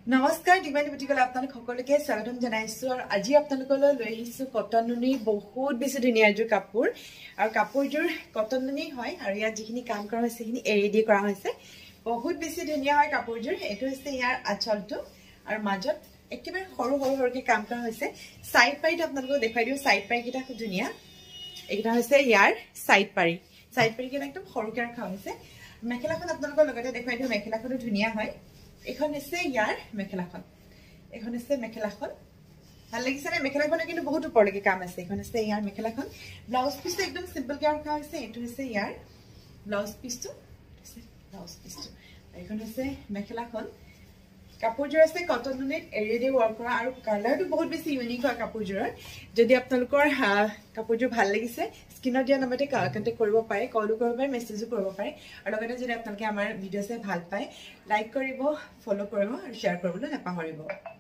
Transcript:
নমস্কাৰ ডিমাইন বুটিকলৈ আপোনালোক সকলোকে স্বাগতম জনাইছো আৰু আজি আপোনালোকলৈ লৈ আহিছো কটন নুনি বহুত বেছি ধুনীয়া এযোৰ কাপোৰ আৰু কাপোৰযোৰ কটন নুনি হয় আৰু ইয়াত যিখিনি কাম কৰা হৈছে সেইখিনি এৰি দি কৰা হৈছে বহুত বেছি ধুনীয়া হয় কাপোৰযোৰ এটো হৈছে ইয়াৰ আঁচলটো আৰু মাজত একেবাৰে সৰু সৰুকে কাম কৰা হৈছে সাইড পাৰিটো আপোনালোকক দেখাই দিও সাইড পাৰি কিটা খুব ধুনীয়া এইটা হৈছে ইয়াৰ সাইড পাৰি কিটা একদম সৰুকে ৰাখা হৈছে মেখেলাখন আপোনালোকৰ লগতে দেখাই দিও মেখেলাখনো ধুনীয়া হয় এখন আছে ইয়াৰ মেখেলাখন এখন আছে মেখেলাখন ভাল লাগিছে নে মেখেলাখনে কিন্তু বহুত ওপৰলৈকে কাম আছে এখন আছে ইয়াৰ মেখেলাখন ব্লাউজ পিসটো একদম সিম্পল কে ৰখা হৈছে এটো হৈছে ইয়াৰ ব্লাউজ পিসটো এখন আছে মেখেলাখন কাপোৰযোৰ আছে কটন নুনিত এৰিডি ওয়াৰ্ক কৰা আৰু কালাৰটো বহুত বেছি ইউনিক হয় কাপোৰযোৰৰ যদি আপোনালোকৰ কাপোৰযোৰ ভাল লাগিছে স্ক্ৰিনত দিয়া নম্বৰতে কন্টাক্ট কৰিব পাৰে কল কৰিব পাৰে মেছেজো কৰিব পাৰে আৰু লগতে যদি আপোনালোকে আমাৰ ভিডিঅ' চাই ভাল পায় লাইক কৰিব ফলো কৰিব আৰু শ্বেয়াৰ কৰিবলৈ নাপাহৰিব